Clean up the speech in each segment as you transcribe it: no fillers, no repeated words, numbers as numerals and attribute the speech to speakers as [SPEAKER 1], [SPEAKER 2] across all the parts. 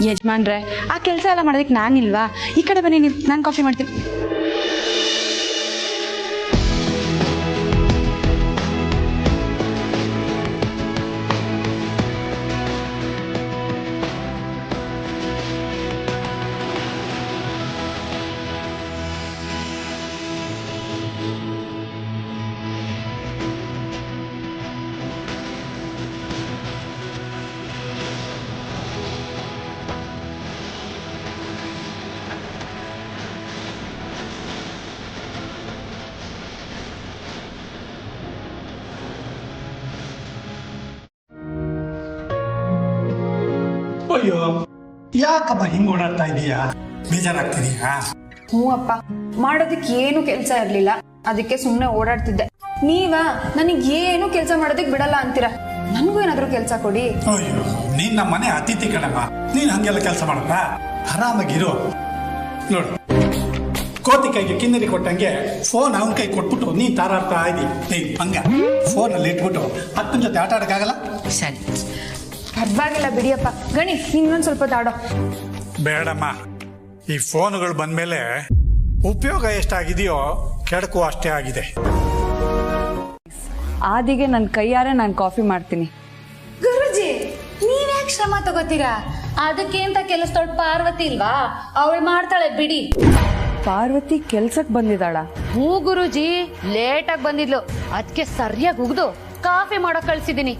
[SPEAKER 1] ಯಜಮಾನ್ರೆ, ಆ ಕೆಲಸ ಎಲ್ಲ ಮಾಡೋದಕ್ಕೆ ನಾನಿಲ್ವಾ? ಈ ಕಡೆ ಬನ್ನಿ, ನೀವು, ನಾನು ಕಾಫಿ ಮಾಡ್ತೀನಿ.
[SPEAKER 2] ಅಯ್ಯೋ, ಯಾಕಪ್ಪ ಹಿಂಗ್ ಓಡಾಡ್ತಾ ಇದೀಯಾ? ಬೇಜಾರಾಗ್ತಿದೀಯಾ?
[SPEAKER 3] ಹ್ಞೂ ಅಪ್ಪ, ಮಾಡೋದಕ್ಕೆ ಏನು ಕೆಲಸ ಇರ್ಲಿಲ್ಲ, ಅದಕ್ಕೆ ಸುಮ್ಮನೆ ಓಡಾಡ್ತಿದ್ದೆ. ನನಗೆ ಏನು ಕೆಲಸ ಮಾಡೋದಕ್ಕೆ ಬಿಡಲ್ಲ ಅಂತೀರಾ? ನನಗೂ ಏನಾದ್ರು ಕೆಲಸ ಕೊಡಿ.
[SPEAKER 2] ಅಯ್ಯೋ, ನೀನ್ ನಮ್ಮ ಮನೆ ಅತಿಥಿ ಕಣಮ್ಮ, ನೀನ್ ಹಂಗೆಲ್ಲ ಕೆಲಸ ಮಾಡಪ್ಪ. ಆರಾಮಾಗಿರು. ನೋಡು, ಕೋತಿ ಕೈಗೆ ಕಿನ್ನರಿ ಕೊಟ್ಟಂಗೆ ಫೋನ್ ಅವನ ಕೈ ಕೊಟ್ಬಿಟ್ಟು ನೀನ್ ತಾರಾಡ್ತಾ ಇದೀನಿ. ಹಂಗ ಫೋನಲ್ಲಿ ಇಟ್ಬಿಟ್ಟು ಅಕ್ಕನ ಜೊತೆ ಆಟ ಆಡಕ್ಕಾಗಲ್ಲ?
[SPEAKER 1] ಸರಿ,
[SPEAKER 3] ಪರವಾಗಿಲ್ಲ ಬಿಡಿಯಪ್ಪ. ಗಣಿ, ಇನ್ನೊಂದು ಸ್ವಲ್ಪ ತಾಡೋ.
[SPEAKER 2] ಬೇಡಮ್ಮ, ಈ ಫೋನುಗಳು ಬಂದ್ಮೇಲೆ ಉಪಯೋಗ ಎಷ್ಟಾಗಿದೆಯೋ ಕೆಡಕು ಅಷ್ಟೇ ಆಗಿದೆ.
[SPEAKER 1] ಆದಿಗೆ ನನ್ನ ಕೈಯಾರೆ ನಾನು ಕಾಫಿ ಮಾಡ್ತೀನಿ.
[SPEAKER 4] ಗುರುಜಿ, ನೀವ್ಯಾಕೆ ಶ್ರಮ ತಗೋತೀರಾ? ಅದಕ್ಕೆ ಅಂತ ಕೆಲಸ ದೊಡ್ಡ ಪಾರ್ವತಿ ಇಲ್ವಾ? ಅವಳು ಮಾಡ್ತಾಳೆ ಬಿಡಿ.
[SPEAKER 1] ಪಾರ್ವತಿ ಕೆಲ್ಸಕ್ಕೆ ಬಂದಿದ್ದಾಳ?
[SPEAKER 4] ಹ್ಞೂ ಗುರುಜಿ, ಲೇಟ್ ಆಗಿ ಬಂದಿದ್ಲು, ಅದಕ್ಕೆ ಸರಿಯಾಗಿ ಉಗ್ದು ಕಾಫಿ ಮಾಡಕ್ ಕಳ್ಸಿದೀನಿ.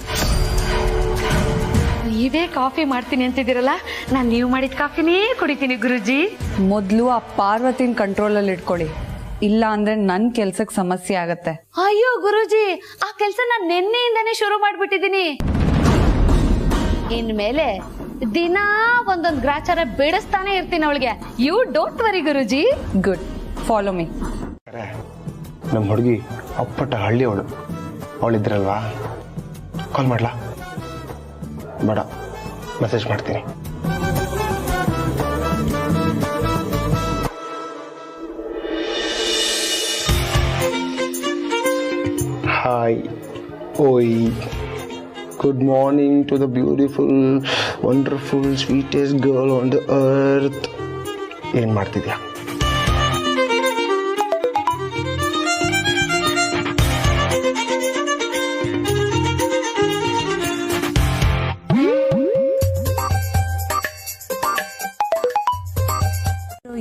[SPEAKER 4] ನೀವೇ ಕಾಫಿ ಮಾಡ್ತೀನಿ ಅಂತಿದ್ದೀರಲ್ಲ, ನಾನು ನೀವು ಮಾಡಿದ ಕಾಫಿನೇ ಕುಡಿತೀನಿ ಗುರುಜಿ.
[SPEAKER 1] ಮೊದಲು ಆ ಪಾರ್ವತಿನ ಕಂಟ್ರೋಲಲ್ಲಿ ಇಟ್ಕೊಳ್ಳಿ, ಇಲ್ಲ ಅಂದ್ರೆ ನನ್ನ ಕೆಲ್ಸಕ್ಕೆ ಸಮಸ್ಯೆ ಆಗತ್ತೆ.
[SPEAKER 4] ಅಯ್ಯೋ ಗುರುಜಿ, ಆ ಕೆಲಸ ನಾನು ನಿನ್ನೆಯಿಂದಾನೇ ಶುರು ಮಾಡ್ಬಿಟ್ಟಿದ್ದೀನಿ. ಇನ್ಮೇಲೆ ದಿನಾ ಒಂದೊಂದು ಗ್ರಾಚಾರ ಬಿಡಿಸ್ತಾನೆ ಇರ್ತೀನಿ ಅವಳಿಗೆ. You don't worry Guruji.
[SPEAKER 1] Good, follow me.
[SPEAKER 5] ನಮ್ಮ ಹುಡುಗಿ ಅಪ್ಪಟ ಹಳ್ಳಿ ಅವಳಿದ್ರಲ್ವಾ? ಕಾಲ್ ಮಾಡ್ಲಾ? ಬೇಡ, ಮೆಸೇಜ್ ಮಾಡ್ತೀನಿ. ಹಾಯ್ ಓಯ್, good morning to the beautiful, wonderful, sweetest girl on the earth. ಏನು ಮಾಡ್ತಿದ್ಯಾ?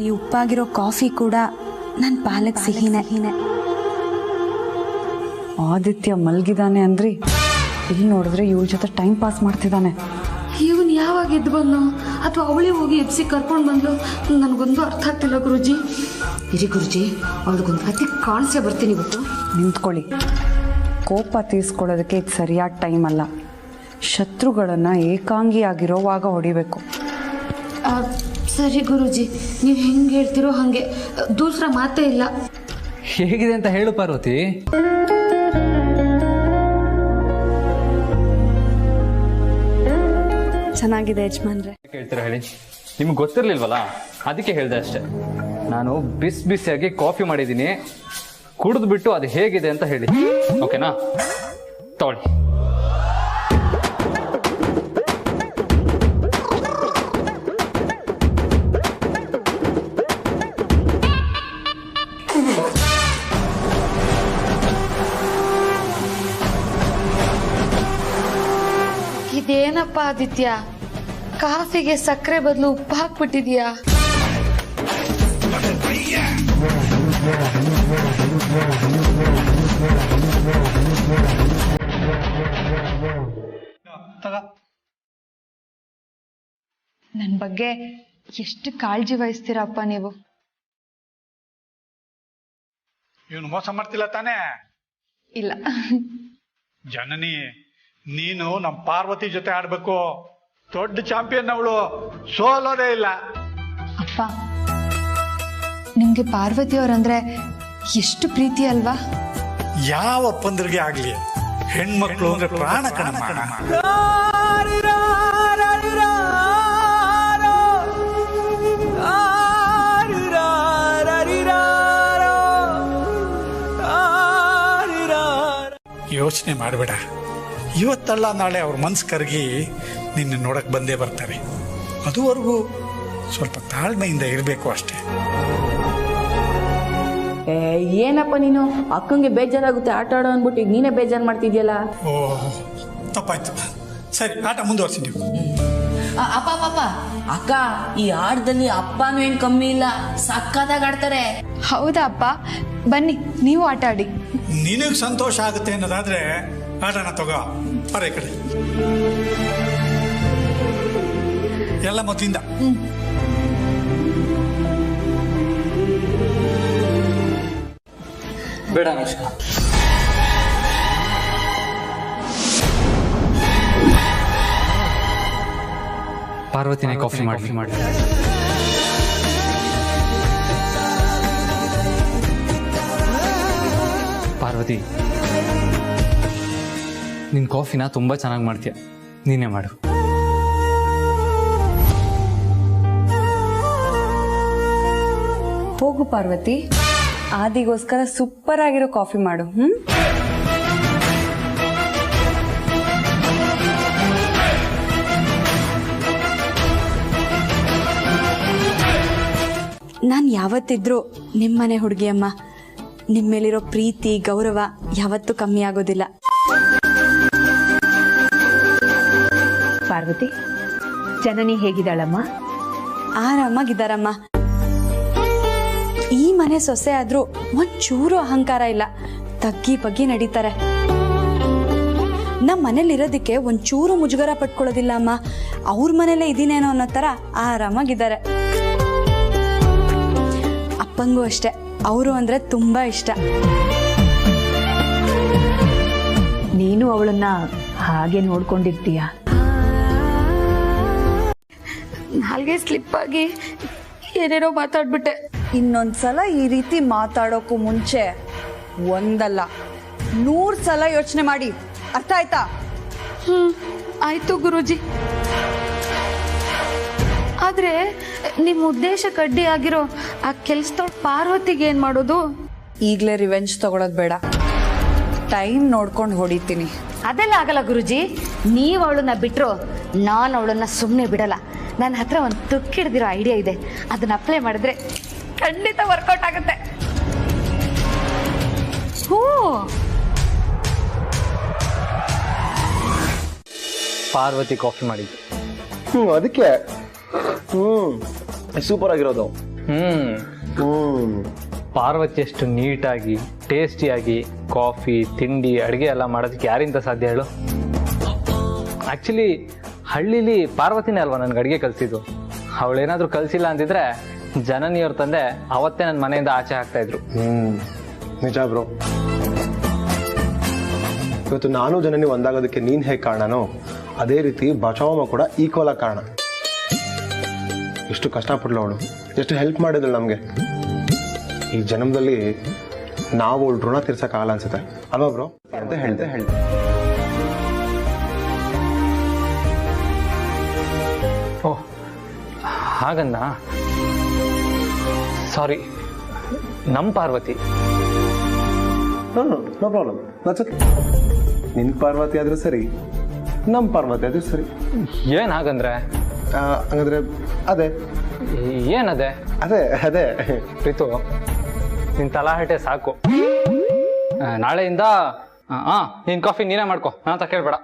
[SPEAKER 1] ಈ ಉಪ್ಪಾಗಿರೋ ಕಾಫಿ ಕೂಡ ನನ್ನ ಪಾಲಕ್ ಸಿಹಿನೇ. ಆದಿತ್ಯ ಮಲ್ಗಿದಾನೆ ಅಂದ್ರಿ, ಇಲ್ಲಿ ನೋಡಿದ್ರೆ ಇವಳ ಜೊತೆ ಟೈಮ್ ಪಾಸ್ ಮಾಡ್ತಿದ್ದಾನೆ.
[SPEAKER 4] ಇವನ್ ಯಾವಾಗ ಎದ್ದು ಬಂದು ಅಥವಾ ಅವಳೇ ಹೋಗಿ ಎಬ್ಸಿ ಕರ್ಕೊಂಡು ಬಂದು ನನಗೊಂದು ಅರ್ಥ ಆಗ್ತಿಲ್ಲ ಗುರುಜಿ. ಇರಿ ಗುರುಜಿ, ಅವಳಿಗೊಂದು ಕತೆ ಕಾಣಿಸೇ ಬರ್ತೀನಿ ಇವತ್ತು.
[SPEAKER 1] ನಿಂತ್ಕೊಳ್ಳಿ. ಕೋಪ ತೀರ್ಸ್ಕೊಳ್ಳೋದಕ್ಕೆ ಇದು ಸರಿಯಾದ ಟೈಮ್ ಅಲ್ಲ. ಶತ್ರುಗಳನ್ನ ಏಕಾಂಗಿಯಾಗಿರೋವಾಗ ಹೊಡಿಬೇಕು.
[SPEAKER 4] ಸರಿ ಗುರುಜಿ, ನೀವು ಹೆಂಗೆ ಹೇಳ್ತಿರೋ ಹಾಗೆ, ದೂಸರ ಮಾತೇ ಇಲ್ಲ.
[SPEAKER 6] ಹೇಗಿದೆ ಅಂತ ಹೇಳು ಪಾರ್ವತಿ.
[SPEAKER 1] ಚೆನ್ನಾಗಿದೆ ಯಜಮಾನ್ರೆ.
[SPEAKER 6] ಹೇಳ್ತೀರಾ ಹೇಳಿ, ನಿಮ್ಗೆ ಗೊತ್ತಿರ್ಲಿಲ್ವಲ್ಲ, ಅದಕ್ಕೆ ಹೇಳ್ದೆ ಅಷ್ಟೇ. ನಾನು ಬಿಸಿಯಾಗಿ ಕಾಫಿ ಮಾಡಿದ್ದೀನಿ, ಕುಡಿದು ಬಿಟ್ಟು ಅದು ಹೇಗಿದೆ ಅಂತ ಹೇಳಿ, ಓಕೆನಾ? ತಗೊಳ್ಳಿ.
[SPEAKER 4] ಇದೇನಪ್ಪ ಆದಿತ್ಯ, ಕಾಫಿಗೆ ಸಕ್ಕರೆ ಬದಲು ಉಪ್ಪು ಹಾಕ್ಬಿಟ್ಟಿದ್ಯಾ?
[SPEAKER 3] ನನ್ನ ಬಗ್ಗೆ ಎಷ್ಟು ಕಾಳಜಿ ವಹಿಸ್ತೀರಪ್ಪ ನೀವು.
[SPEAKER 2] ಇವನು ಮೋಸ ಮಾಡ್ತಿಲ್ಲ ತಾನೇ?
[SPEAKER 3] ಇಲ್ಲ
[SPEAKER 2] ಜನನಿ, ನೀನು ನಮ್ಮ ಪಾರ್ವತಿ ಜೊತೆ ಆಡ್ಬೇಕು. ದೊಡ್ಡ ಚಾಂಪಿಯನ್ ಅವಳು, ಸೋಲೋದೇ ಇಲ್ಲ.
[SPEAKER 3] ಅಪ್ಪ, ನಿಮ್ಗೆ ಪಾರ್ವತಿಯವರಂದ್ರೆ ಎಷ್ಟು ಪ್ರೀತಿ ಅಲ್ವಾ?
[SPEAKER 2] ಯಾವ ಅಪ್ಪಂದ್ರಿಗೆ ಆಗ್ಲಿ ಹೆಣ್ಮಕ್ಳು ಅಂದ್ರೆ ಪ್ರಾಣ ಕಣಮ್ಮ. ಯೋಚನೆ ಮಾಡಬೇಡ, ಇವತ್ತಲ್ಲ ನಾಳೆ ಅವ್ರ ಮನ್ಸು ಕರಗಿ ನಿನ್ನ ನೋಡಕ್ ಬಂದೇ ಬರ್ತಾರೆ. ಅದುವರೆಗೂ ಸ್ವಲ್ಪ ತಾಳ್ಮೆಯಿಂದ ಇರಬೇಕು ಅಷ್ಟೇ.
[SPEAKER 4] ಏನಪ್ಪ ನೀನು ಅಕ್ಕಂಗೆ ಬೇಜಾರಾಗುತ್ತೆ ಆಟ ಆಡೋ ಅಂದ್ಬಿಟ್ಟು ಈಗ ನೀನೇ ಬೇಜಾರು ಮಾಡ್ತಿದ್ಯಲ್ಲ.
[SPEAKER 2] ಓ ತಪ್ಪಾಯ್ತು. ಸರಿ, ಆಟ ಮುಂದುವರ್ಸಿ ನೀವು.
[SPEAKER 4] ಅಪ್ಪ ಪಾಪ ಅಕ್ಕ ಈ ಆಟದಲ್ಲಿ ಅಪ್ಪನೂ ಏನ್ ಕಮ್ಮಿ ಇಲ್ಲ, ಸಕ್ಕತ್ತಾಗಿ ಆಡ್ತಾರೆ.
[SPEAKER 3] ಹೌದಾ ಅಪ್ಪ, ಬನ್ನಿ ನೀವು ಆಟ ಆಡಿ.
[SPEAKER 2] ನಿನಗೆ ಸಂತೋಷ ಆಗುತ್ತೆ ಅನ್ನೋದಾದ್ರೆ ಆಟನ ತಗೋ. ಬರ ಈ ಕಡೆ ಎಲ್ಲ ಮೊದಲಿಂದ.
[SPEAKER 6] ಬೇಡ ಅನುಷ್ಕಾ, ಪಾರ್ವತಿನೇ ಕಾಫಿ ಮಾಡಿ. ಪಾರ್ವತಿ, ನಿನ್ ಕಾಫಿನ ತುಂಬಾ ಚೆನ್ನಾಗಿ ಮಾಡ್ತೀಯ, ನೀನೇ ಮಾಡು.
[SPEAKER 1] ಹೋಗು ಪಾರ್ವತಿ, ಆದಿಗೋಸ್ಕರ ಸೂಪರ್ ಆಗಿರೋ ಕಾಫಿ ಮಾಡು. ನಾನು ಯಾವತ್ತಿದ್ರೂ ನಿಮ್ಮನೆ ಹುಡುಗಿಯಮ್ಮ. ನಿಮ್ಮ ಮೇಲಿರೋ ಪ್ರೀತಿ ಗೌರವ ಯಾವತ್ತೂ ಕಮ್ಮಿ ಆಗೋದಿಲ್ಲ.
[SPEAKER 7] ಪಾರ್ವತಿ, ಜನನಿ ಹೇಗಿದ್ದಾಳಮ್ಮ?
[SPEAKER 1] ಆರಾಮಾಗಿದ್ದಾರಮ್ಮ. ಈ ಮನೆ ಸೊಸೆ ಆದ್ರೂ ಒಂಚೂರು ಅಹಂಕಾರ ಇಲ್ಲ, ತಗ್ಗಿ ಬಗ್ಗಿ ನಡೀತಾರೆ. ನಮ್ಮ ಮನೇಲಿರೋದಕ್ಕೆ ಒಂಚೂರು ಮುಜುಗರ ಪಟ್ಕೊಳ್ಳೋದಿಲ್ಲ ಅಮ್ಮ. ಅವ್ರ ಮನೇಲೆ ಇದೀನೇನೋ ಅನ್ನೋ ತರ ಆರಾಮಾಗಿದ್ದಾರೆ. ಅಪ್ಪಂಗೂ ಅಷ್ಟೆ, ಅವರು ಅಂದ್ರೆ ತುಂಬಾ ಇಷ್ಟ.
[SPEAKER 7] ನೀನು ಅವಳನ್ನ ಹಾಗೆ ನೋಡ್ಕೊಂಡಿರ್ತೀಯ?
[SPEAKER 4] ನಾಲ್ಗೆ ಸ್ಲಿಪ್ ಆಗಿ ಏನೇನೋ ಮಾತಾಡ್ಬಿಟ್ಟೆ.
[SPEAKER 1] ಇನ್ನೊಂದ್ಸಲ ಈ ರೀತಿ ಮಾತಾಡೋಕ್ಕೂ ಮುಂಚೆ ಒಂದಲ್ಲ 100 ಸಲ ಯೋಚನೆ ಮಾಡಿ. ಅರ್ಥ ಆಯ್ತಾ?
[SPEAKER 4] ಆಯ್ತು ಗುರೂಜಿ. ಆದ್ರೆ ನಿಮ್ ಉದ್ದೇಶಕ್ಕೆ ಅಡ್ಡಿ ಆಗಿರೋ ಆ ಕೆಲ್ಸದೊಳ್ ಪಾರ್ವತಿಗೆ ಏನ್ ಮಾಡೋದು?
[SPEAKER 1] ಈಗ್ಲೇ ರಿವೆಂಜ್ ತಗೊಳೋದ್ ಬೇಡ, ಟೈಮ್ ನೋಡ್ಕೊಂಡು ಹೊಡಿತೀನಿ.
[SPEAKER 7] ಅದೆಲ್ಲ ಆಗಲ್ಲ ಗುರುಜಿ. ನೀವ್ ಅವಳನ್ನ ಬಿಟ್ರು ನಾನು ಅವಳನ್ನ ಸುಮ್ಮನೆ ಬಿಡಲ್ಲ. ನನ್ನ ಹತ್ರ ಒಂದು ತುಕ್ಕಿಡ್ದಿರೋ ಐಡಿಯಾ ಇದೆ, ಅದನ್ನ ಅಪ್ಲೈ ಮಾಡಿದ್ರೆ ಖಂಡಿತ ವರ್ಕೌಟ್ ಆಗುತ್ತೆ.
[SPEAKER 4] ಹೋ,
[SPEAKER 6] ಪಾರ್ವತಿ ಕಾಫಿ ಮಾಡಿದ್ದು.
[SPEAKER 5] ಅದಕ್ಕೆ ಸೂಪರ್ ಆಗಿರೋದು.
[SPEAKER 6] ಪಾರ್ವತಿ ಎಷ್ಟು ನೀಟಾಗಿ ಟೇಸ್ಟಿಯಾಗಿ ಕಾಫಿ ತಿಂಡಿ ಅಡುಗೆ ಎಲ್ಲ ಮಾಡೋದಕ್ಕೆ ಯಾರಿಂದ ಸಾಧ್ಯ ಹೇಳು? ಆ್ಯಕ್ಚುಲಿ ಹಳ್ಳಿಲಿ ಪಾರ್ವತಿನೇ ಅಲ್ವಾ ನನ್ಗೆ ಅಡುಗೆ ಕಲಿಸಿದ್ದು. ಅವಳೇನಾದರೂ ಕಲಿಸಿಲ್ಲ ಅಂತಿದ್ರೆ ಜನನಿಯವ್ರ ತಂದೆ ಅವತ್ತೇ ನನ್ನ ಮನೆಯಿಂದ ಆಚೆ ಹಾಕ್ತಾ ಇದ್ರು.
[SPEAKER 5] ನಿಜ ಬ್ರೋ. ಇವತ್ತು ನಾನು ಜನನಿ ಒಂದಾಗೋದಕ್ಕೆ ನೀನು ಹೇಗೆ ಕಾರಣನೋ ಅದೇ ರೀತಿ ಬಚಾವಮ್ಮ ಕೂಡ ಈಕ್ವಲ್ ಆಗಿ ಕಾರಣ. ಎಷ್ಟು ಕಷ್ಟಪಡ್ಲು ಅವಳು, ಎಷ್ಟು ಹೆಲ್ಪ್ ಮಾಡಿದಳು ನಮಗೆ. ಈ ಜನ್ಮದಲ್ಲಿ ನಾವು ಅವಳು ಋಣ ತೀರ್ಸಕ್ಕಾಗಲ್ಲ ಅನ್ಸುತ್ತೆ ಅಲ್ವಾ ಬ್ರೋ ಅಂತ ಹೇಳ್ದೆ.
[SPEAKER 6] ಓಹ್ ಹಾಗನ್ನ, ಸಾರಿ, ನಮ್ಮ ಪಾರ್ವತಿ.
[SPEAKER 5] No problem. ನಿನ್ನ ಪಾರ್ವತಿ ಆದ್ರೂ ಸರಿ, ನಮ್ಮ ಪಾರ್ವತಿ ಆದ್ರೂ ಸರಿ.
[SPEAKER 6] ಏನ್ ಹಾಗಂದ್ರೆ?
[SPEAKER 5] ಹಂಗಂದ್ರೆ ಅದೇ.
[SPEAKER 6] ಏನದೆ?
[SPEAKER 5] ಅದೇ ಅದೇ
[SPEAKER 6] ಪ್ರೀತು, ನಿನ್ ತಲಾಹಟೆ ಸಾಕು. ನಾಳೆಯಿಂದ ನಿನ್ ಕಾಫಿ ನೀನೇ ಮಾಡ್ಕೊ, ನಾನಂತ ಕೇಳ್ಬೇಡ.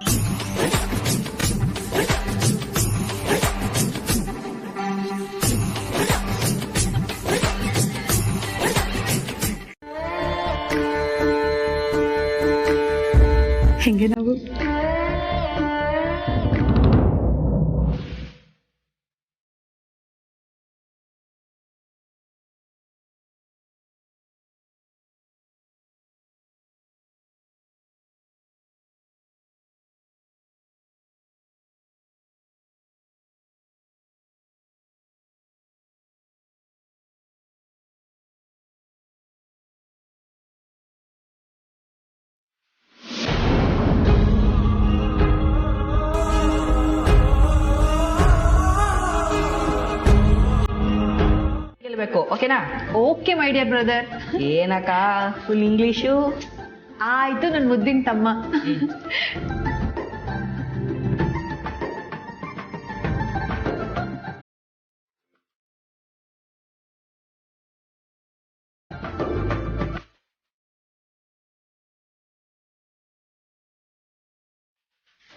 [SPEAKER 1] ಹೆಂಗೆ ನಾವು
[SPEAKER 7] ಓಕೆನಾ?
[SPEAKER 3] Okay my dear brother.
[SPEAKER 7] ಏನಕ್ಕ ಫುಲ್ ಇಂಗ್ಲಿಷು?
[SPEAKER 3] ಆಯ್ತು ನನ್ನ ಮುದ್ದಿನ ತಮ್ಮ.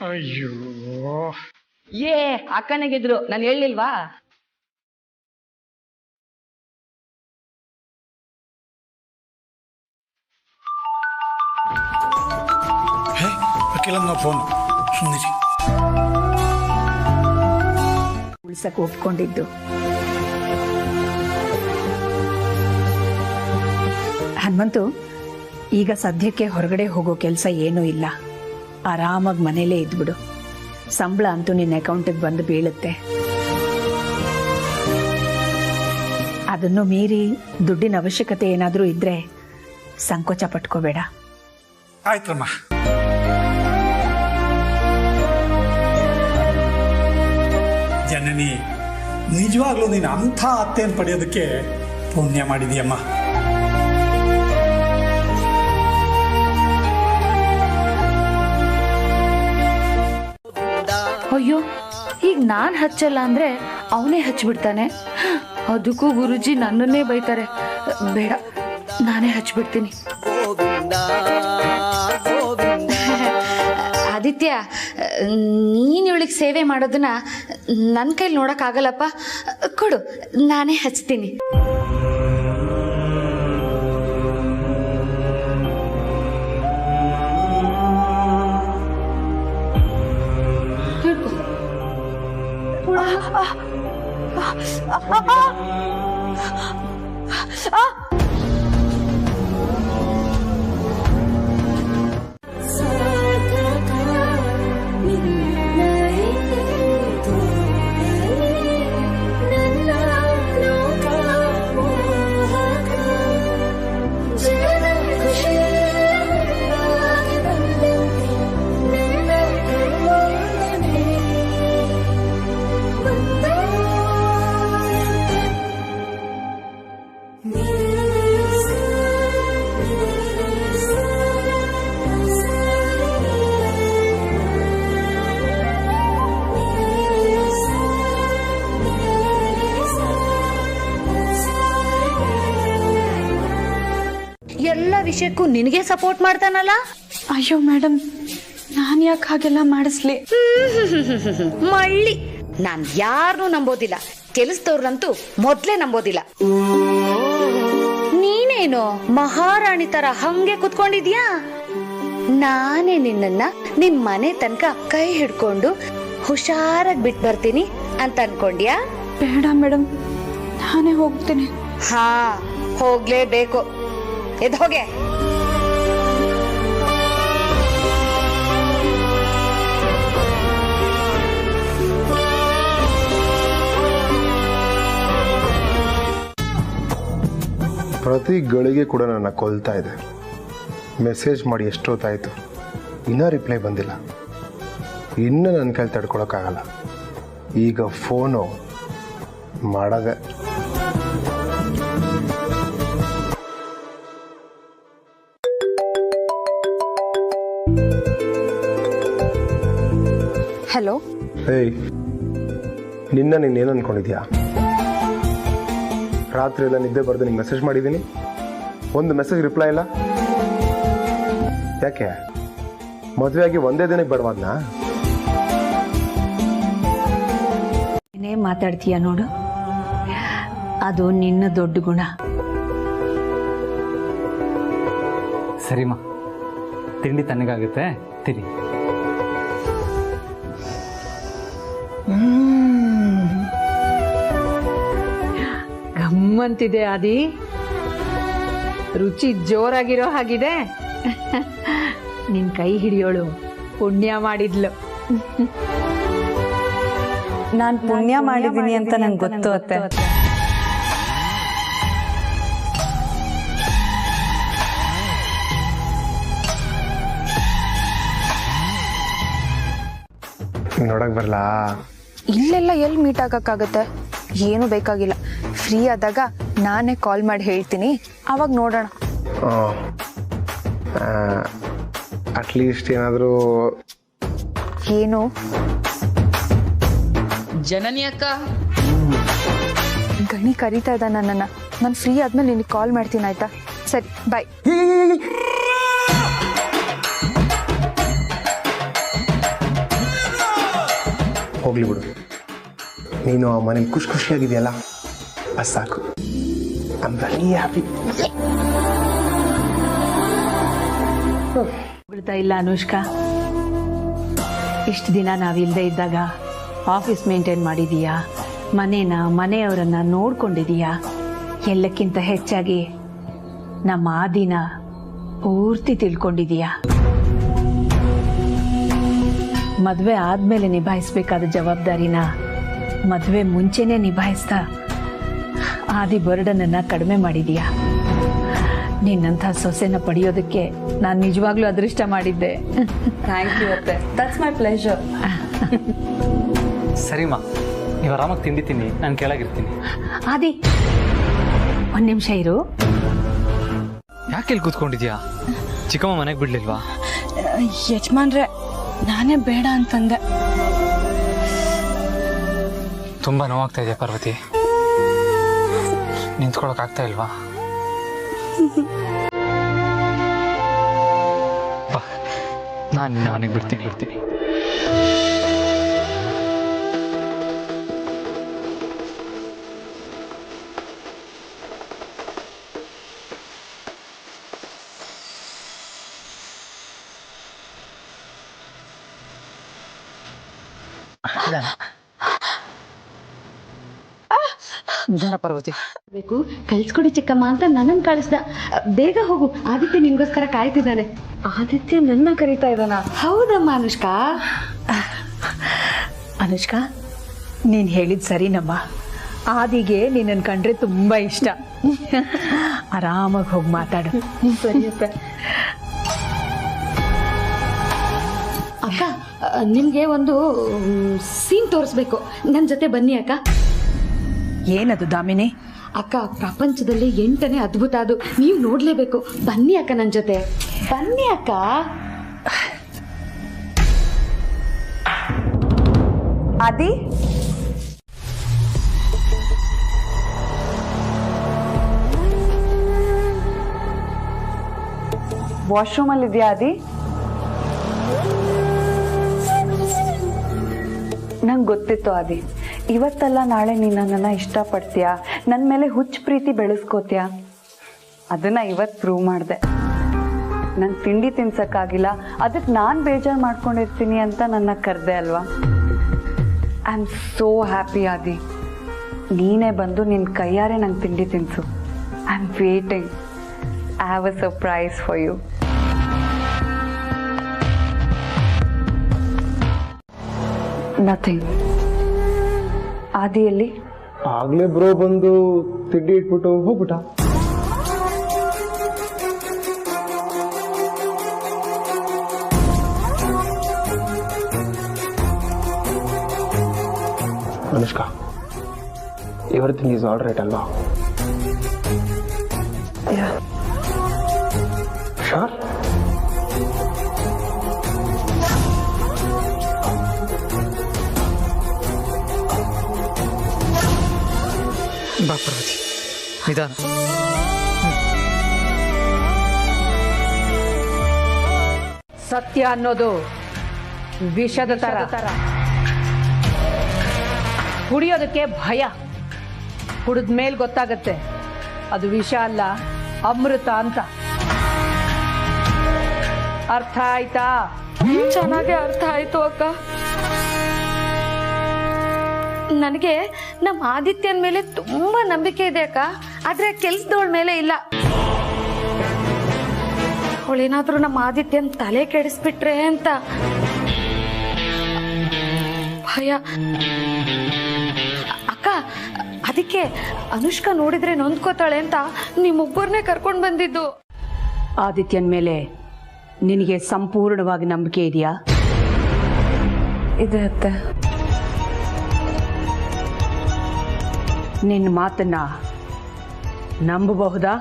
[SPEAKER 2] ಅಯ್ಯೋ
[SPEAKER 7] ಅಕ್ಕನಿಗಿದ್ರು ನಾನು ಹೇಳಿಲ್ವಾ?
[SPEAKER 2] ಹೇ ಅಖಿಲಮ್ಮ ಫೋನ್ ಸುಮ್ಮನಿರಿ.
[SPEAKER 1] ಉಳ್ಸಕ್ ಒಪ್ಕೊಂಡಿದ್ದು ಹನುಮಂತು, ಈಗ ಸದ್ಯಕ್ಕೆ ಹೊರಗಡೆ ಹೋಗೋ ಕೆಲಸ ಏನೂ ಇಲ್ಲ. ಆರಾಮಾಗಿ ಮನೇಲೇ ಇದ್ಬಿಡು. ಸಂಬಳ ಅಂತೂ ನಿನ್ನ ಅಕೌಂಟಿಗೆ ಬಂದು ಬೀಳುತ್ತೆ. ಅದನ್ನು ಮೀರಿ ದುಡ್ಡಿನ ಅವಶ್ಯಕತೆ ಏನಾದರೂ ಇದ್ರೆ ಸಂಕೋಚ ಪಟ್ಕೋಬೇಡ.
[SPEAKER 2] ಆಯ್ತಮ್ಮ. ಜನನಿ, ನಿಜವಾಗ್ಲೂ ನೀನು ಅಂಥ ಅತ್ತೆಯನ್ನು ಪಡೆಯೋದಕ್ಕೆ ಪುಣ್ಯ ಮಾಡಿದೀಯಮ್ಮ.
[SPEAKER 7] ಅಯ್ಯೋ, ಈಗ ನಾನ್ ಹಚ್ಚಲ್ಲ ಅಂದ್ರೆ ಅವನೇ ಹಚ್ಬಿಡ್ತಾನೆ. ಅದಕ್ಕೂ ಗುರುಜಿ ನನ್ನನ್ನೇ ಬೈತಾರೆ. ಬೇಡ, ನಾನೇ ಹಚ್ಬಿಡ್ತೀನಿ. ಆದಿತ್ಯ, ನೀನ್ ಇವಳಿಗೆ ಸೇವೆ ಮಾಡೋದನ್ನ ನನ್ನ ಕೈಲಿ ನೋಡಕ್ಕಾಗಲ್ಲಪ್ಪ. ಕೊಡು, ನಾನೇ ಹಚ್ತೀನಿ. ಎಲ್ಲ ವಿಷಯಕ್ಕೂ ನಿನಗೆ ಸಪೋರ್ಟ್ ಮಾಡ್ತಾನಲ್ಲ?
[SPEAKER 3] ಅಯ್ಯೋ ಮೇಡಮ್, ನಾನು ಯಾಕೆ ಹಾಗೆಲ್ಲ ಮಾಡಿಸ್ಲಿ?
[SPEAKER 7] ಮಳ್ಳಿ, ನಾನ್ ಯಾರನ್ನೂ ನಂಬೋದಿಲ್ಲ. ಕೆಲಸದವ್ರಂತೂ ಮೊದ್ಲೇ ನಂಬೋದಿಲ್ಲ. ನೀನೇನು ಮಹಾರಾಣಿ ತರ ಹಂಗೆ ಕುತ್ಕೊಂಡಿದ್ಯಾ? ನಾನೇ ನಿನ್ನನ್ನ ನಿಮ್ ಮನೆ ತನಕ ಕೈ ಹಿಡ್ಕೊಂಡು ಹುಷಾರಾಗಿ ಬಿಟ್ಟು ಬರ್ತೀನಿ ಅಂತ ಅನ್ಕೊಂಡ್ಯಾ?
[SPEAKER 3] ಬೇಡ ಮೇಡಮ್, ನಾನೇ ಹೋಗ್ತೀನಿ.
[SPEAKER 7] ಹಾ, ಹೋಗ್ಲೇಬೇಕು. ಎದ್ ಹೋಗೆ.
[SPEAKER 5] ಪ್ರತಿ ಗಳಿಗೆ ಕೂಡ ನನ್ನ ಕೊಲ್ತಾ ಇದೆ. ಮೆಸೇಜ್ ಮಾಡಿ ಎಷ್ಟೊತ್ತಾಯಿತು, ಇನ್ನೂ ರಿಪ್ಲೈ ಬಂದಿಲ್ಲ. ಇನ್ನೂ ನನ್ನ ಕೈಲಿ ತಡ್ಕೊಳಕ್ಕಾಗಲ್ಲ. ಈಗ ಫೋನು ಮಾಡದೆ.
[SPEAKER 3] ಹಲೋ.
[SPEAKER 5] ಏಯ್, ನೀನೇನು ಅನ್ಕೊಂಡಿದ್ಯಾ? ರಾತ್ರಿ ಎಲ್ಲ ನಿದ್ದೆ ಬರೆದು ನಿಂಗೆ ಮೆಸೇಜ್ ಮಾಡಿದ್ದೀನಿ, ಒಂದು ಮೆಸೇಜ್ ರಿಪ್ಲೈ ಇಲ್ಲ. ಯಾಕೆ? ಮದುವೆ ಆಗಿ ಒಂದೇ ದಿನಕ್ಕೆ ಬಡವಾದ್ನಾ?
[SPEAKER 1] ಏನೇ ಮಾತಾಡ್ತೀಯ ನೋಡು, ಅದು ನಿನ್ನ ದೊಡ್ಡ ಗುಣ.
[SPEAKER 6] ಸರಿಮಾ, ತಿಂಡಿ ತಣ್ಣಗಾಗುತ್ತೆ, ತಿರಿ.
[SPEAKER 1] ಗಮ್ಮಂತಿದೆ ಆದಿ, ರುಚಿ ಜೋರಾಗಿರೋ ಹಾಗಿದೆ. ನಿನ್ ಕೈ ಹಿಡಿಯೋಳು ಪುಣ್ಯ ಮಾಡಿದ್ಲು.
[SPEAKER 8] ನಾನ್ ಪುಣ್ಯ ಮಾಡಿದ್ದೀನಿ ಅಂತ ನಂಗೆ ಗೊತ್ತು ಅತ್ತೆ.
[SPEAKER 5] ನೋಡಕ್ ಬರಲಾ?
[SPEAKER 3] ಇಲ್ಲೆಲ್ಲ ಎಲ್ಲಿ ಮೀಟ್ ಆಗಕ್ಕಾಗತ್ತೆ? ಏನು ಬೇಕಾಗಿಲ್ಲ. ಫ್ರೀ ಆದಾಗ ನಾನೇ ಕಾಲ್ ಮಾಡಿ ಹೇಳ್ತೀನಿ, ಅವಾಗ ನೋಡೋಣ.
[SPEAKER 5] ಅಟ್ಲೀಸ್ಟ್ ಏನಾದರೂ
[SPEAKER 3] ಏನು?
[SPEAKER 8] ಜನನಿ ಅಕ್ಕ,
[SPEAKER 3] ಗಣಿ ಕರೀತಾ ಇದ್ದ ನನ್ನನ್ನ. ನಾನು ಫ್ರೀ ಆದ್ಮೇಲೆ ನಿನಗೆ ಕಾಲ್ ಮಾಡ್ತೀನಿ, ಆಯ್ತಾ? ಸರಿ, ಬಾಯ್.
[SPEAKER 5] ಹೋಗ್ಲಿ ಬಿಡು, ನೀನು ಆ ಮನೇಲಿ ಖುಷಿಯಾಗಿದೆಯಲ್ಲ, ಅದು ಸಾಕು. I am very happy.
[SPEAKER 1] ಬಿಡ್ತಾ ಇಲ್ಲ ಅನುಷ್ಕಾ, ಇಷ್ಟು ದಿನ ನಾವಿಲ್ಲದೆ ಇದ್ದಾಗ ಆಫೀಸ್ ಮೇಂಟೈನ್ ಮಾಡಿದೀಯಾ, ಮನೆಯವರನ್ನ ನೋಡ್ಕೊಂಡಿದೀಯಾ, ಎಲ್ಲಕ್ಕಿಂತ ಹೆಚ್ಚಾಗಿ ನಮ್ಮ ಆದಿನ ಪೂರ್ತಿ ತಿಳ್ಕೊಂಡಿದೀಯಾ. ಮದುವೆ ಆದ್ಮೇಲೆ ನಿಭಾಯಿಸ್ಬೇಕಾದ ಜವಾಬ್ದಾರಿನ ಮದುವೆ ಮುಂಚೆನೆ ನಿಭಾಯಿಸ್ತಾ ಆದಿ ಬರ್ಡನನ್ನ ಕಡಿಮೆ ಮಾಡಿದೀಯಾ. ನಿನ್ನಂಥ ಸೊಸೆನ ಪಡೆಯೋದಕ್ಕೆ ನಾನು ನಿಜವಾಗ್ಲೂ ಅದೃಷ್ಟ ಮಾಡಿದ್ದೆ.
[SPEAKER 8] ಥ್ಯಾಂಕ್ ಯು ಅತ್ತೆ, ದಟ್ಸ್ ಮೈ ಪ್ಲೆಷರ್.
[SPEAKER 6] ಸರಿಮ್ಮ, ನೀವು ಆರಾಮಾಗಿ ತಿಂಡಿ ತಿನ್ನಿ, ನಾನು ಕೆಳಗಿರ್ತೀನಿ.
[SPEAKER 1] ಆದಿ, ಒಂದ್ ನಿಮಿಷ ಇರು.
[SPEAKER 6] ಯಾಕೆ ಇಲ್ಲಿ ಕೂತ್ಕೊಂಡಿದ್ಯಾ? ಚಿಕ್ಕಮ್ಮ ಮನೆಗೆ ಬಿಡ್ಲಿಲ್ವಾ?
[SPEAKER 8] ಯಜಮಾನ್ರೆ, ನಾನೇ ಬೇಡ ಅಂತಂದೆ.
[SPEAKER 6] ತುಂಬ ನೋವಾಗ್ತಾ ಇದೆಯಾ ಪಾರ್ವತಿ? ನಿಂತ್ಕೊಳಕ್ಕಾಗ್ತಾ ಇಲ್ವಾ? ಬಾ, ನಾನು ನಿನ್ನ ಮನೆಗೆ ಬಿಡ್ತೀನಿ. ಪಾರ್ವತಿ,
[SPEAKER 7] ಬೇಕು ಕಳ್ಸ್ಕೊಡಿ ಚಿಕ್ಕಮ್ಮ ಅಂತ ನನ್ನನ್ನು ಕಳಿಸ್ದ. ಬೇಗ ಹೋಗು, ಆದಿತ್ಯ ನಿನ್ಗೋಸ್ಕರ ಕಾಯ್ತಿದ್ದಾನೆ.
[SPEAKER 8] ಆದಿತ್ಯ ನನ್ನ ಕರೀತಾ ಇದ್ದಾನ?
[SPEAKER 7] ಹೌದಮ್ಮ ಅನುಷ್ಕಾ.
[SPEAKER 1] ಅನುಷ್ಕಾ, ನೀನ್ ಹೇಳಿದ್ ಸರಿನಮ್ಮ. ಆದಿಗೆ ನಿನ್ನನ್ ಕಂಡ್ರೆ ತುಂಬಾ ಇಷ್ಟ. ಆರಾಮಾಗಿ ಹೋಗಿ ಮಾತಾಡು.
[SPEAKER 8] ಸರಿಯತ್ತೆ.
[SPEAKER 7] ಅಕ್ಕ, ನಿಮ್ಗೆ ಒಂದು ಸೀನ್ ತೋರಿಸ್ಬೇಕು, ನನ್ನ ಜೊತೆ ಬನ್ನಿ ಅಕ್ಕ.
[SPEAKER 1] ಏನದು ದಾಮಿನಿ?
[SPEAKER 7] ಅಕ್ಕ, ಪ್ರಪಂಚದಲ್ಲಿ 8ನೇ ಅದ್ಭುತ ಅದು, ನೀವು ನೋಡ್ಲೇಬೇಕು. ಬನ್ನಿ ಅಕ್ಕ, ನನ್ನ ಜೊತೆ ಬನ್ನಿ ಅಕ್ಕ.
[SPEAKER 8] ಆದಿ, ವಾಶ್ರೂಮ್ ಅಲ್ಲಿ ಇದೆಯಾ ಆದಿ? ನಂಗೆ ಗೊತ್ತಿತ್ತು ಆದಿ, ಇವತ್ತಲ್ಲ ನಾಳೆ ನೀನು ನನ್ನನ್ನು ಇಷ್ಟಪಡ್ತೀಯಾ, ನನ್ನ ಮೇಲೆ ಹುಚ್ಚು ಪ್ರೀತಿ ಬೆಳೆಸ್ಕೋತೀಯಾ. ಅದನ್ನ ಇವತ್ತು ಪ್ರೂವ್ ಮಾಡಿದೆ. ನಂಗೆ ತಿಂಡಿ ತಿನ್ಸಕ್ಕಾಗಿಲ್ಲ, ಅದಕ್ಕೆ ನಾನು ಬೇಜಾರು ಮಾಡ್ಕೊಂಡಿರ್ತೀನಿ ಅಂತ ನನ್ನ ಕರೆದೆ ಅಲ್ವಾ. ಐ ಆಮ್ ಸೋ ಹ್ಯಾಪಿ ಆದಿ. ನೀನೇ ಬಂದು ನಿನ್ನ ಕೈಯಾರೆ ನಂಗೆ ತಿಂಡಿ ತಿನ್ಸು. I am waiting. I have a surprise for you. Nothing. ಆದಿಯಲ್ಲಿ
[SPEAKER 5] ಆಗ್ಲೇ ಬ್ರೋ ಬಂದು ತಿಂಡಿ ಇಟ್ಬಿಟ್ಟು ಹೋಗ್ಬಿಟ್ಟ. Anushka, everything is all right ಅಲ್ವಾ? ಶೋರ್?
[SPEAKER 6] ಬಾ ಪಾರ್ವತಿ, ನಿಧಾನ.
[SPEAKER 1] ಸತ್ಯ ಅನ್ನೋದು ವಿಷದ ತರ. ಕುಡಿಯೋದಕ್ಕೆ ಭಯ, ಕುಡಿದ ಮೇಲೆ ಗೊತ್ತಾಗತ್ತೆ ಅದು ವಿಷ ಅಲ್ಲ, ಅಮೃತ ಅಂತ. ಅರ್ಥ ಆಯ್ತಾ?
[SPEAKER 7] ಚೆನ್ನಾಗಿ ಅರ್ಥ ಆಯ್ತು ಅಕ್ಕ. ನನಗೆ ನಮ್ಮ ಆದಿತ್ಯನ ಮೇಲೆ ತುಂಬಾ ನಂಬಿಕೆ ಇದೆ ಅಕ್ಕ, ಆದ್ರೆ ಕೆಲ್ಸದವಳ ಮೇಲೆ ಇಲ್ಲ. ಅವಳೇನಾದ್ರೂ ನಮ್ಮ ಆದಿತ್ಯನ ತಲೆ ಕೆಡಿಸ್ಬಿಟ್ರೆ ಅಂತ ಭಯ ಅಕ್ಕ. ಅದಕ್ಕೆ ಅನುಷ್ಕಾ ನೋಡಿದ್ರೆ ನೊಂದ್ಕೋತಾಳೆ ಅಂತ ನಿಮ್ಮೊಬ್ಬರನ್ನೇ ಕರ್ಕೊಂಡು ಬಂದಿದ್ದು.
[SPEAKER 1] ಆದಿತ್ಯನ ಮೇಲೆ ನಿನಗೆ ಸಂಪೂರ್ಣವಾಗಿ ನಂಬಿಕೆ ಇದೆಯಾ?
[SPEAKER 8] ಇದೆ ಅತ್ತೆ.
[SPEAKER 1] ನಿನ್ನ ಮಾತನ್ನ ನಂಬಬಹುದಾ?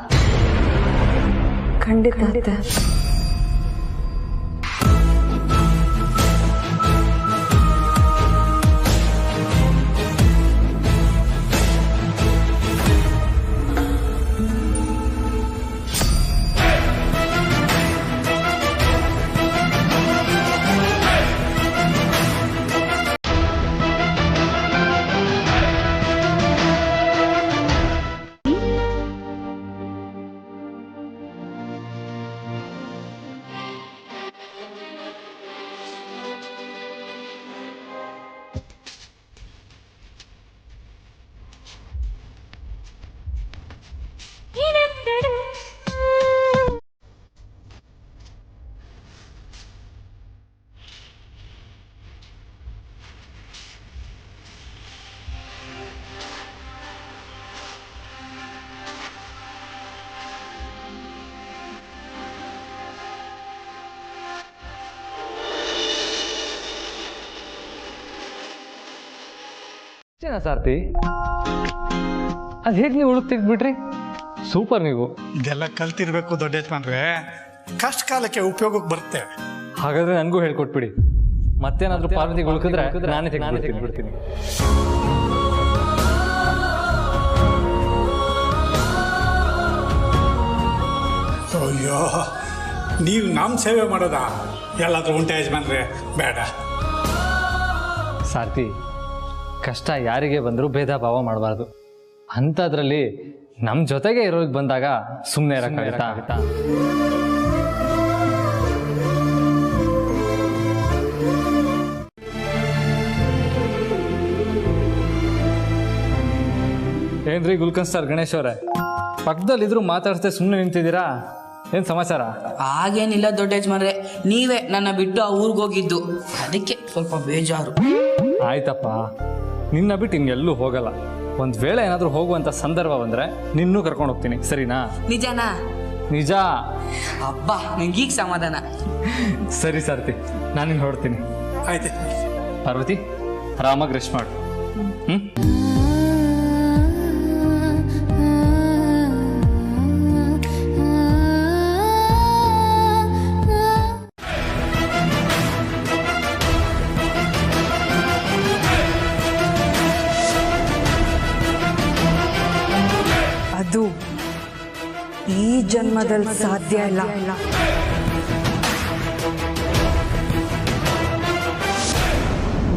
[SPEAKER 8] ಖಂಡಿತ.
[SPEAKER 6] ಅಷ್ಟೇನಾ ಸಾರ್ಥಿ? ಅದು ಹೇಗೆ ನೀವು ಉಳುಕ್ ತೆಗ್ದ್ಬಿಟ್ರಿ? ಸೂಪರ್ ನೀವು.
[SPEAKER 2] ಇದೆಲ್ಲ ಕಲ್ತಿರ್ಬೇಕು ದೊಡ್ಡ ಯಜಮಾನ್ರೆ, ಕಷ್ಟ ಕಾಲಕ್ಕೆ ಉಪಯೋಗಕ್ಕೆ ಬರುತ್ತೆ.
[SPEAKER 6] ಹಾಗಾದ್ರೆ ನನಗೂ ಹೇಳ್ಕೊಟ್ಬಿಡಿ. ಮತ್ತೇನಾದ್ರೂ ಪಾರ್ವತಿಗೆ ಉಳುಕಿದ್ರೆ ನಾನೇ ತೆಗೆದ್ಬಿಡ್ತೀನಿ.
[SPEAKER 2] ಅಯ್ಯೋ, ನೀವು ನಮ್ಮ ಸೇವೆ ಮಾಡೋದಾ? ಎಲ್ಲಾದ್ರೂ ಉಂಟೆ ಯಜಮಾನ್ರೆ? ಬೇಡ.
[SPEAKER 6] ಸಾರ್ಥಿ, ಕಷ್ಟ ಯಾರಿಗೆ ಬಂದರೂ ಭೇದ ಭಾವ ಮಾಡಬಾರ್ದು. ಅಂಥದ್ರಲ್ಲಿ ನಮ್ಮ ಜೊತೆಗೆ ಇರೋರಿಗೆ ಬಂದಾಗ ಸುಮ್ಮನೆ ಇರೋಕ್ಕಾಗತ್ತಾ? ಏನ್ರಿ ಗುಲ್ಕನ್ ಸ್ಟಾರ್ ಗಣೇಶ್ ಅವರೇ, ಪಕ್ಕದಲ್ಲಿದ್ರು ಮಾತಾಡ್ತೇ ಸುಮ್ಮನೆ ನಿಂತಿದ್ದೀರಾ? ಏನು ಸಮಾಚಾರ?
[SPEAKER 9] ಹಾಗೇನಿಲ್ಲ ದೊಡ್ಡ ಯಜಮಾನ್ರೆ, ನೀವೇ ನನ್ನ ಬಿಟ್ಟು ಆ ಊರಿಗೆ ಹೋಗಿದ್ದು, ಅದಕ್ಕೆ ಸ್ವಲ್ಪ ಬೇಜಾರು.
[SPEAKER 6] ಆಯ್ತಪ್ಪ, ನಿನ್ನ ಬಿಟ್ಟು ಹಿಂಗೆಲ್ಲೂ ಹೋಗಲ್ಲ. ಒಂದು ವೇಳೆ ಏನಾದರೂ ಹೋಗುವಂಥ ಸಂದರ್ಭ ಬಂದರೆ ನಿನ್ನೂ ಕರ್ಕೊಂಡು ಹೋಗ್ತೀನಿ, ಸರಿನಾ?
[SPEAKER 9] ನಿಜನಾ?
[SPEAKER 6] ನಿಜ.
[SPEAKER 9] ಅಬ್ಬ, ನಂಗೀಗ ಸಮಾಧಾನ.
[SPEAKER 6] ಸರಿ ಸಾರ್ಥಿ, ನಾನು ನಿನ್ನ ಹೊಡ್ತೀನಿ.
[SPEAKER 2] ಆಯ್ತು
[SPEAKER 6] ಪಾರ್ವತಿ, ಆರಾಮಾಗಿ ರೆಸ್ಟ್ ಮಾಡು.
[SPEAKER 8] ಅದು ಈ ಜನ್ಮದಲ್ಲಿ ಸಾಧ್ಯ ಇಲ್ಲ.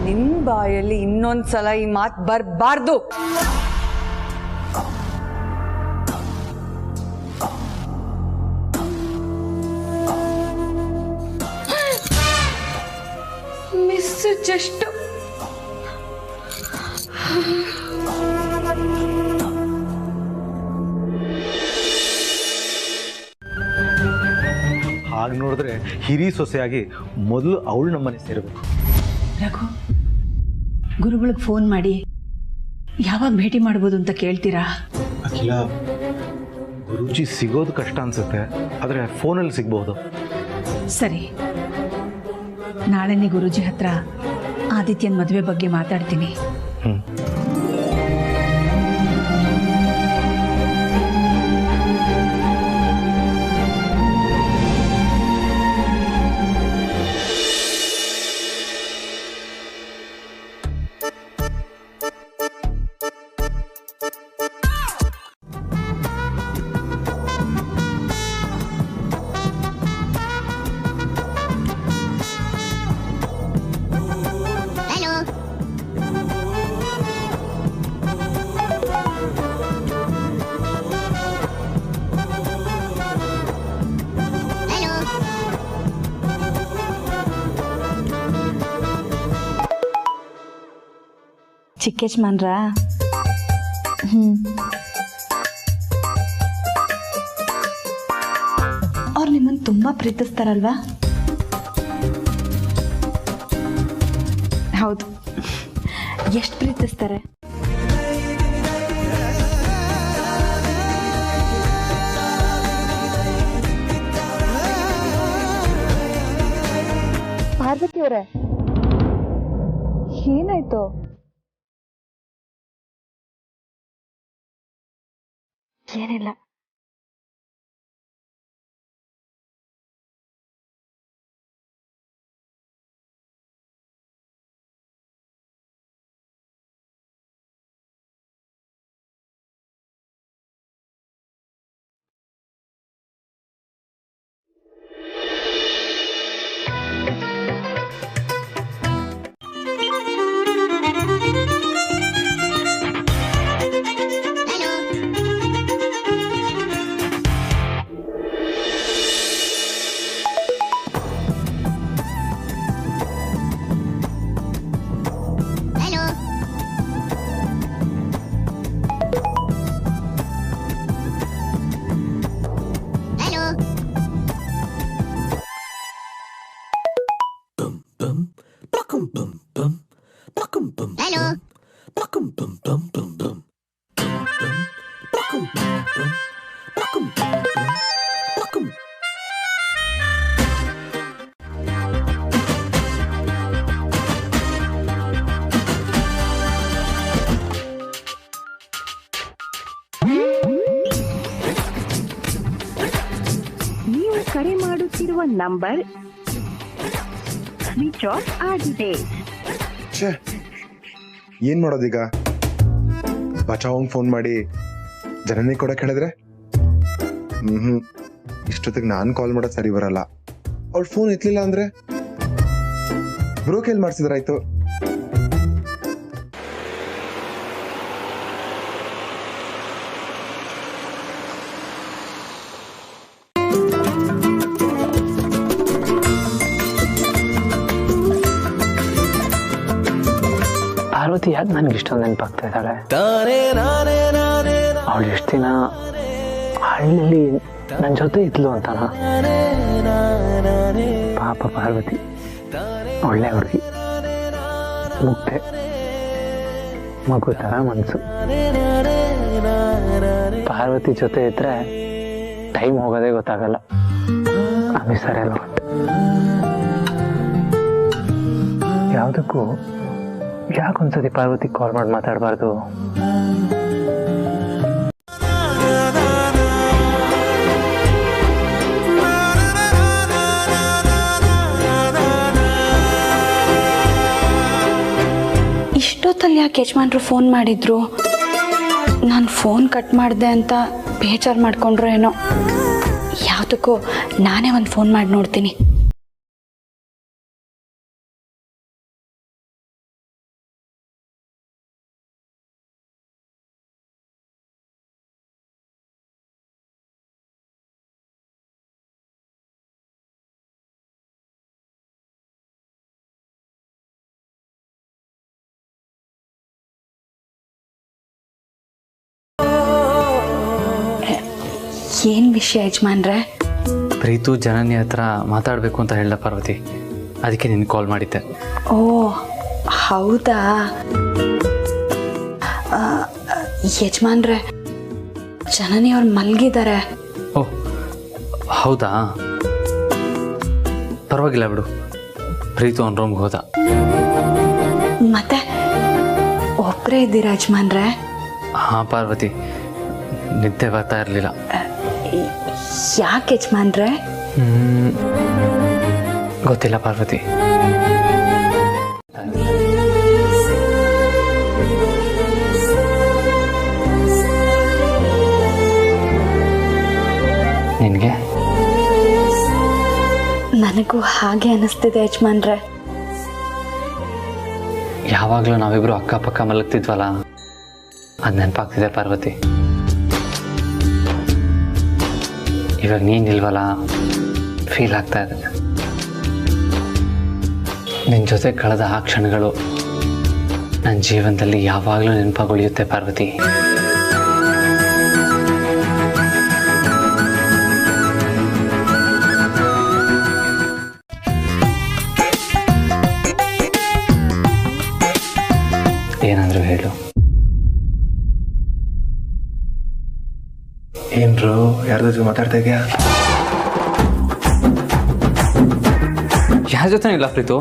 [SPEAKER 8] ನಿಮ್ ಬಾಯಲ್ಲಿ ಇನ್ನೊಂದ್ಸಲ ಈ ಮಾತು ಬರಬಾರ್ದು.
[SPEAKER 4] ಮಿಸ್ ಜಸ್ಟ್
[SPEAKER 10] ಹಾಗೆ ನೋಡಿದ್ರೆ ಹಿರಿ ಸೊಸೆಯಾಗಿ ಮೊದಲು ಅವಳು ನಮ್ಮನೆ ಸೇರಬೇಕು.
[SPEAKER 1] ರಘು, ಗುರುಗಳಿಗೆ ಫೋನ್ ಮಾಡಿ ಯಾವಾಗ ಭೇಟಿ ಮಾಡ್ಬೋದು ಅಂತ ಕೇಳ್ತೀರಾ?
[SPEAKER 10] ಅಖಿಲ, ಗುರೂಜಿ ಸಿಗೋದು ಕಷ್ಟ ಅನ್ಸುತ್ತೆ, ಆದರೆ ಫೋನಲ್ಲಿ ಸಿಗ್ಬಹುದು.
[SPEAKER 1] ಸರಿ, ನಾಳೆನೇ ಗುರೂಜಿ ಹತ್ರ ಆದಿತ್ಯನ ಮದುವೆ ಬಗ್ಗೆ ಮಾತಾಡ್ತೀನಿ.
[SPEAKER 8] ಚಿಕ್ಕ ಯಜಮಾನ್ರ, ಅವ್ರು ನಿಮ್ಮನ್ನು ತುಂಬಾ ಪ್ರೀತಿಸ್ತಾರಲ್ವಾ? ಹೌದು. ಎಷ್ಟು ಪ್ರೀತಿಸ್ತಾರೆ? ಪಾರ್ವತಿ ಅವರೇ, ಏನಾಯ್ತು? ಏನಿಲ್ಲ.
[SPEAKER 11] ನಂಬರ್ ಸ್ವಿಚ್ ಆಫ್ ಆಗಿದೆ.
[SPEAKER 5] ಏನ್ ಮಾಡೋದೀಗ? ಬಚಾವಂಗ್ ಫೋನ್ ಮಾಡಿ ಜನನಿ ಕೂಡ ಕೇಳಿದ್ರೆ ಇಷ್ಟೊತ್ತಿಗೆ ನಾನು ಕಾಲ್ ಮಾಡೋದು ಸರಿ ಬರಲ್ಲ. ಅವ್ಳ ಫೋನ್ ಎತ್ತಲಿಲ್ಲ ಅಂದ್ರೆ ಬ್ರೋ ಕೇಲ್ ಮಾಡ್ಸಿದ್ರಾಯ್ತು.
[SPEAKER 6] ಪಾರ್ವತಿ ಯಾಕೆ ನನಗೆ ಇಷ್ಟೊಂದು ನೆನಪಾಗ್ತಾ ಇದ್ದಾಳೆ? ಅವಳು ಎಷ್ಟು ದಿನ ಹಳ್ಳಿಲಿ ನನ್ನ ಜೊತೆ ಇದ್ಲು ಅಂತಾನ. ಪಾಪ ಪಾರ್ವತಿ ಒಳ್ಳೆ ಹುಡುಗಿ, ಮುಗ್ದೆ, ಮಗು ಥರ ಮನಸ್ಸು. ಪಾರ್ವತಿ ಜೊತೆ ಇದ್ರೆ ಟೈಮ್ ಹೋಗೋದೇ ಗೊತ್ತಾಗಲ್ಲ. ಸರಿಯಲ್ಲ ಹೊಟ್ಟೆ ಯಾವುದಕ್ಕೂ ಯಾಕೊಂದ್ಸತಿ ಪಾರ್ವತಿ ಕಾಲ್ ಮಾಡಿ ಮಾತಾಡಬಾರ್ದು?
[SPEAKER 3] ಇಷ್ಟೊತ್ತಲ್ಲಿ ಯಾಕೆ ಯಜಮಾನ್ರು ಫೋನ್ ಮಾಡಿದ್ರು? ನಾನು ಫೋನ್ ಕಟ್ ಮಾಡಿದೆ ಅಂತ ಬೇಜಾರು ಮಾಡ್ಕೊಂಡ್ರು ಏನೋ. ಯಾವುದಕ್ಕೂ ನಾನೇ ಒಂದು ಫೋನ್ ಮಾಡಿ ನೋಡ್ತೀನಿ. ಏನು ವಿಷಯ ಯಜಮಾನ್ರೆ?
[SPEAKER 6] ಪ್ರೀತು ಜನನಿ ಹತ್ರ ಮಾತಾಡಬೇಕು ಅಂತ ಹೇಳ್ದ ಪಾರ್ವತಿ, ಅದಕ್ಕೆ ನಿನ್ಗೆ ಕಾಲ್ ಮಾಡಿದ್ದೆ.
[SPEAKER 3] ಓ ಹೌದಾ? ಯಜಮಾನ್ರೆ, ಜನನಿ ಅವ್ರು ಮಲಗಿದ್ದಾರೆ.
[SPEAKER 6] ಓ ಹೌದಾ? ಪರವಾಗಿಲ್ಲ ಬಿಡು, ಪ್ರೀತು ಅವ್ನ ರೂಮ್ಗೆ ಹೋದ.
[SPEAKER 3] ಮತ್ತೆ ಒಬ್ಬರೇ ಇದ್ದೀರಾ ಯಜಮಾನ್ರೆ?
[SPEAKER 6] ಹಾಂ ಪಾರ್ವತಿ, ನಿದ್ದೆ ಬರ್ತಾ ಇರಲಿಲ್ಲ.
[SPEAKER 3] ಯಾಕೆ ಯಜಮಾನ್ರೆ?
[SPEAKER 6] ಗೊತ್ತಿಲ್ಲ ಪಾರ್ವತಿ. ನಿನಗೆ?
[SPEAKER 3] ನನಗೂ ಹಾಗೆ ಅನಿಸ್ತಿದೆ ಯಜಮಾನ್ರೆ.
[SPEAKER 6] ಯಾವಾಗಲೂ ನಾವಿಬ್ರು ಅಕ್ಕಪಕ್ಕ ಮಲಗ್ತಿದ್ವಲ್ಲ, ಅದು ನೆನಪಾಗ್ತಿದೆ ಪಾರ್ವತಿ. ಇವಾಗ ನೀನಿಲ್ವಲ್ಲ, ಫೀಲ್ ಆಗ್ತಾ ಇದೆ. ನಿನ್ನ ಜೊತೆ ಕಳೆದ ಆ ಕ್ಷಣಗಳು ನನ್ನ ಜೀವನದಲ್ಲಿ ಯಾವಾಗಲೂ ನೆನಪಾಗುಳಿಯುತ್ತೆ ಪಾರ್ವತಿ. ಏನಾದರೂ ಹೇಳು.
[SPEAKER 5] ಏನ್ರು ಯಾರ ಜೊತೆ ಮಾತಾಡ್ತಾ ಇದೆಯಾ?
[SPEAKER 6] ಯಾರ ಜೊತೆ ಇಲ್ಲ ಪ್ರೀತು,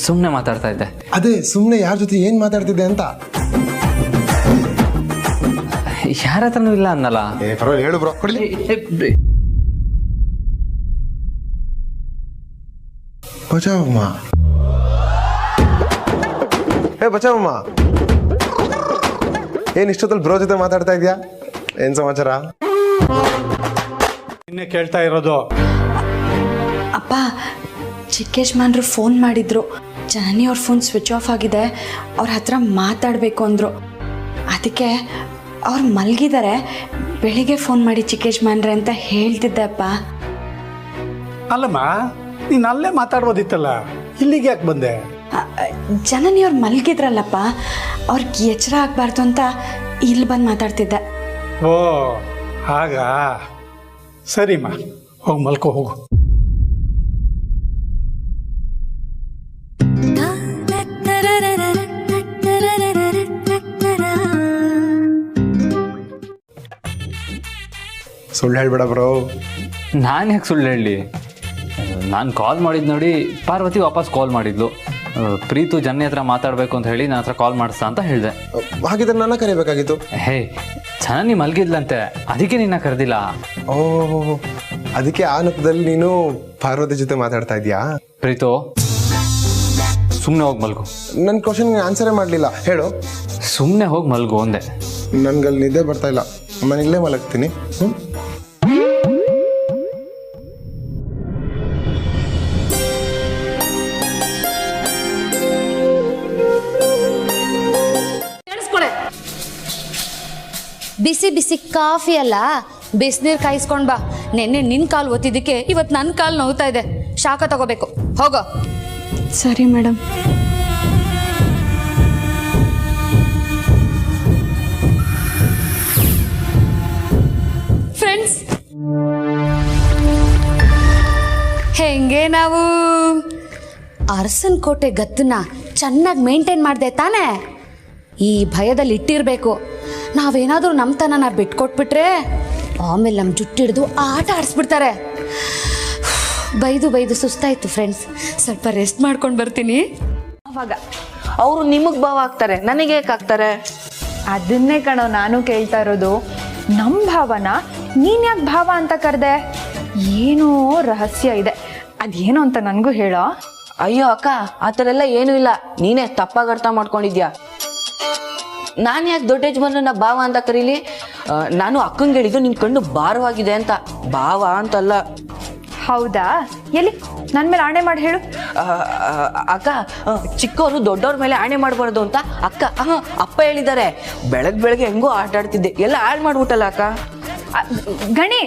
[SPEAKER 6] ಸುಮ್ಮನೆ ಮಾತಾಡ್ತಾ ಇದ್ದೆ.
[SPEAKER 5] ಅದೇ ಸುಮ್ಮನೆ ಯಾರ ಜೊತೆ ಏನ್ ಮಾತಾಡ್ತಿದ್ದೆ ಅಂತ.
[SPEAKER 6] ಯಾರ ಹತ್ರನೂ ಇಲ್ಲ ಅನ್ನಲ್ಲ.
[SPEAKER 5] ಪರವಾಗಿಲ್ಲ ಹೇಳು ಬ್ರೋ. ಕೊಡ್ಲಿ. ಬಚಾವಮ್ಮ, ಬಚಾವಮ್ಮ, ಏನ್ ಇಷ್ಟೊತ್ತಲ್ಲಿ ಬ್ರೋ ಜೊತೆ ಮಾತಾಡ್ತಾ ಇದೆಯಾ? ಏನ್ ಸಮಾಚಾರ?
[SPEAKER 2] ಇನ್ನೇ ಕೇಳ್ತಾ ಇರೋದು.
[SPEAKER 3] ಅಪ್ಪ, ಚಿಕ್ಕ ಯಜಮಾನ್ರು ಫೋನ್ ಮಾಡಿದ್ರು. ಜನನಿ ಅವ್ರ ಫೋನ್ ಸ್ವಿಚ್ ಆಫ್ ಆಗಿದೆ, ಅವ್ರ ಹತ್ರ ಮಾತಾಡಬೇಕು ಅಂದರು. ಅದಕ್ಕೆ ಅವ್ರು ಮಲಗಿದ್ದಾರೆ, ಬೆಳಿಗ್ಗೆ ಫೋನ್ ಮಾಡಿ ಚಿಕ್ಕ ಯಜಮಾನ್ರೆ ಅಂತ ಹೇಳ್ತಿದ್ದೆ ಅಪ್ಪ.
[SPEAKER 2] ಅಲ್ಲಮ್ಮ, ನೀನು ಅಲ್ಲೇ ಮಾತಾಡ್ಬೋದಿತ್ತಲ್ಲ, ಇಲ್ಲಿಗೆ ಯಾಕೆ ಬಂದೆ?
[SPEAKER 3] ಜನನಿ ಅವ್ರು ಮಲಗಿದ್ರಲ್ಲಪ್ಪ, ಅವ್ರಿಗೆ ಎಚ್ಚರ ಆಗಬಾರ್ದು ಅಂತ ಇಲ್ಲಿ ಬಂದು ಮಾತಾಡ್ತಿದ್ದೆ.
[SPEAKER 2] ಓ ಹಾಗಾ? ಸರಿಮ್ಮ, ಹೋಗಿ ಮಲ್ಕೋ ಹೋಗು.
[SPEAKER 5] ಸುಳ್ಳು ಹೇಳ್ಬೇಡ ಬ್ರೋ.
[SPEAKER 6] ನಾನು ಯಾಕೆ ಸುಳ್ಳು ಹೇಳಲಿ? ನಾನು ಕಾಲ್ ಮಾಡಿದ್ದು ನೋಡಿ ಪಾರ್ವತಿ ವಾಪಸ್ ಕಾಲ್ ಮಾಡಿದ್ಲು. ಪ್ರೀತು ಜನ್ನಿ ಹತ್ರ ಮಾತಾಡಬೇಕು ಅಂತ ಹೇಳಿ ನನ್ನ ಹತ್ರ ಕಾಲ್ ಮಾಡಿಸ್ತಾ ಅಂತ ಹೇಳಿದೆ.
[SPEAKER 5] ಹಾಗಿದ್ರೆ ನನ್ನ ಕರಿಬೇಕಾಗಿತ್ತು.
[SPEAKER 6] ಹೇ, ಜನನಿ ಮಲಗಿದ್ಲಂತೆ, ಅದಕ್ಕೆ ನಿನ್ನ ಕರೆದಿಲ್ಲ.
[SPEAKER 5] ಓ, ಅದಕ್ಕೆ ಆ ನಕ್ಕದಲ್ಲಿ ನೀನು ಪಾರ್ವತಿ ಜೊತೆ ಮಾತಾಡ್ತಾ ಇದೀಯಾ?
[SPEAKER 6] ಪ್ರೀತು, ಸುಮ್ಮನೆ ಹೋಗಿ ಮಲ್ಗು.
[SPEAKER 5] ನನ್ನ ಕ್ವಶನ್ಗೆ ಆನ್ಸರೇ ಮಾಡಲಿಲ್ಲ. ಹೇಳು.
[SPEAKER 6] ಸುಮ್ಮನೆ ಹೋಗಿ ಮಲ್ಗು ಅಂದೆ.
[SPEAKER 5] ನನ್ಗಲ್ಲಿ ನಿದ್ದೆ ಬರ್ತಾ ಇಲ್ಲ, ನಾನು ಇಲ್ಲೇ ಮಲಗ್ತೀನಿ.
[SPEAKER 7] ಬಿಸಿ ಬಿಸಿ ಕಾಫಿ ಅಲ್ಲ, ಬಿಸಿನೀರು ಕಾಯಿಸ್ಕೊಂಡ್ ಬಾ. ನೆನ್ನೆ ನಿನ್ ಕಾಲು ಒತ್ತಿದ್ದಕ್ಕೆ ಇವತ್ತು ನನ್ನ ಕಾಲು ನೋವ್ತಾ ಇದೆ. ಶಾಖ ತಗೋಬೇಕು, ಹೋಗೋ.
[SPEAKER 3] ಸರಿ ಮೇಡಮ್.
[SPEAKER 7] ಫ್ರೆಂಡ್ಸ್, ಹೆಂಗೆ ನಾವು ಅರಸನ್ ಕೋಟೆ ಗತ್ತನ್ನ ಚೆನ್ನಾಗಿ ಮೇಂಟೈನ್ ಮಾಡಿದೆ ತಾನೇ? ಈ ಭಯದಲ್ಲಿ ಇಟ್ಟಿರಬೇಕು. ನಾವೇನಾದರೂ ನಮ್ಮ ತನನ ಬಿಟ್ಕೊಟ್ಬಿಟ್ರೆ ಆಮೇಲೆ ನಮ್ಮ ಜುಟ್ಟಿಡ್ದು ಆಟ ಆಡಿಸ್ಬಿಡ್ತಾರೆ. ಬೈದು ಸುಸ್ತಾಯ್ತು ಫ್ರೆಂಡ್ಸ್, ಸ್ವಲ್ಪ ರೆಸ್ಟ್ ಮಾಡ್ಕೊಂಡು ಬರ್ತೀನಿ.
[SPEAKER 9] ಅವಾಗ ಅವರು ನಿಮಗೆ ಭಾವ ಆಗ್ತಾರೆ, ನನಗೆ ಹೇಗೆ ಆಗ್ತಾರೆ?
[SPEAKER 8] ಅದನ್ನೇ ಕಣೋ ನಾನು ಕೇಳ್ತಾ ಇರೋದು. ನಮ್ಮ ಭಾವನ ನೀನ್ ಯಾಕೆ ಭಾವ ಅಂತ ಕರೆದೆ? ಏನೋ ರಹಸ್ಯ ಇದೆ, ಅದೇನು ಅಂತ ನನಗೂ ಹೇಳೋ.
[SPEAKER 9] ಅಯ್ಯೋ ಅಕ್ಕ, ಆ ಥರ ಎಲ್ಲ ಏನೂ ಇಲ್ಲ, ನೀನೇ ತಪ್ಪಾಗಿ ಅರ್ಥ ಮಾಡ್ಕೊಂಡಿದ್ಯಾ. ನಾನು ಯಾಕೆ ದೊಡ್ಡ ಯಜಮಾನನ ಭಾವ ಅಂತ ಕರೀಲಿ? ನಾನು ಅಕ್ಕಂಗೆ ಹೇಳಿದ್ದು ನಿನ್ನ ಕಣ್ಣು ಭಾರವಾಗಿದೆ ಅಂತ, ಭಾವ ಅಂತಲ್ಲ.
[SPEAKER 8] ಹೌದಾ? ಎಲ್ಲಿ ನನ್ನ ಮೇಲೆ ಆಣೆ ಮಾಡಿ ಹೇಳು.
[SPEAKER 9] ಅಕ್ಕ, ಚಿಕ್ಕವರು ದೊಡ್ಡವ್ರ ಮೇಲೆ ಆಣೆ ಮಾಡಬಾರ್ದು ಅಂತ ಅಪ್ಪ ಹೇಳಿದ್ದಾರೆ. ಬೆಳಗ್ಗೆ ಹೆಂಗೋ ಆಟ ಆಡ್ತಿದ್ದೆ, ಎಲ್ಲ ಹಾಳು ಮಾಡ್ಬಿಟ್ಟಲ್ಲ ಅಕ್ಕ.
[SPEAKER 8] ಗಣಿ